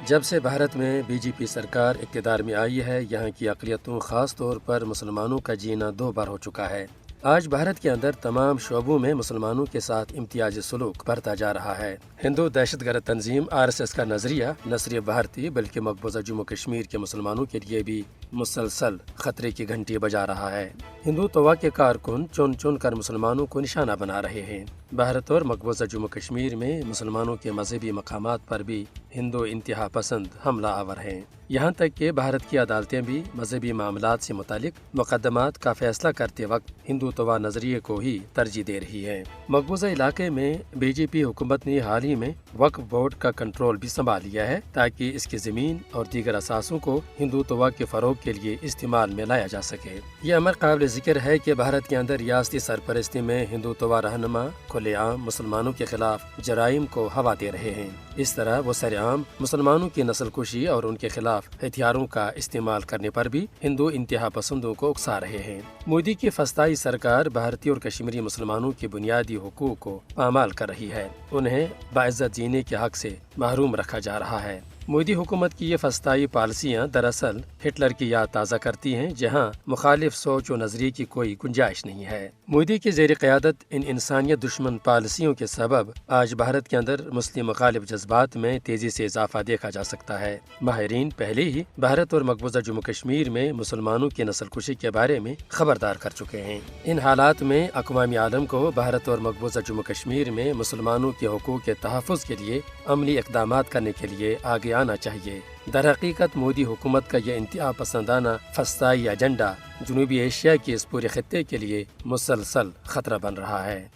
جب سے بھارت میں بی جے پی سرکار اقتدار میں آئی ہے، یہاں کی اقلیتوں خاص طور پر مسلمانوں کا جینا دو بار ہو چکا ہے۔ آج بھارت کے اندر تمام شعبوں میں مسلمانوں کے ساتھ امتیازی سلوک بڑھتا جا رہا ہے۔ ہندو دہشت گرد تنظیم RSS کا نظریہ نہ صرف بھارتی بلکہ مقبوضہ جموں کشمیر کے مسلمانوں کے لیے بھی مسلسل خطرے کی گھنٹی بجا رہا ہے۔ ہندوتوا کے کارکن چن چن کر مسلمانوں کو نشانہ بنا رہے ہیں۔ بھارت اور مقبوضہ جموں کشمیر میں مسلمانوں کے مذہبی مقامات پر بھی ہندو انتہا پسند حملہ آور ہیں۔ یہاں تک کہ بھارت کی عدالتیں بھی مذہبی معاملات سے متعلق مقدمات کا فیصلہ کرتے وقت ہندوتوا نظریے کو ہی ترجیح دے رہی ہے۔ مقبوضہ علاقے میں بی جے پی حکومت نے حال ہی میں وقف بورڈ کا کنٹرول بھی سنبھال لیا ہے تاکہ اس کی زمین اور دیگر اثاثوں کو ہندوتوا کے فروغ کے لیے استعمال میں لایا جا سکے۔ یہ امر قابل ذکر ہے کہ بھارت کے اندر ریاستی سرپرستی میں ہندوتوا رہنما کھلے عام مسلمانوں کے خلاف جرائم کو ہوا دے رہے ہیں۔ اس طرح وہ سرعام مسلمانوں کی نسل کشی اور ان کے خلاف ہتھیاروں کا استعمال کرنے پر بھی ہندو انتہا پسندوں کو اکسا رہے ہیں۔ مودی کی فسطائی سرکار بھارتی اور کشمیری مسلمانوں کی بنیادی حقوق کو پامال کر رہی ہے۔ انہیں باعزت جینے کے حق سے محروم رکھا جا رہا ہے۔ مودی حکومت کی یہ فسطائی پالیسیاں دراصل ہٹلر کی یاد تازہ کرتی ہیں، جہاں مخالف سوچ و نظریے کی کوئی گنجائش نہیں ہے۔ مودی کی زیر قیادت ان انسانیت دشمن پالیسیوں کے سبب آج بھارت کے اندر مسلم مخالف جذبات میں تیزی سے اضافہ دیکھا جا سکتا ہے۔ ماہرین پہلے ہی بھارت اور مقبوضہ جموں کشمیر میں مسلمانوں کی نسل کشی کے بارے میں خبردار کر چکے ہیں۔ ان حالات میں اقوام عالم کو بھارت اور مقبوضہ جموں کشمیر میں مسلمانوں کے حقوق کے تحفظ کے لیے عملی اقدامات کرنے کے لیے آگے آنا چاہیے۔ در حقیقت مودی حکومت کا یہ انتہا پسندانہ فسطائی ایجنڈا جنوبی ایشیا کے اس پورے خطے کے لیے مسلسل خطرہ بن رہا ہے۔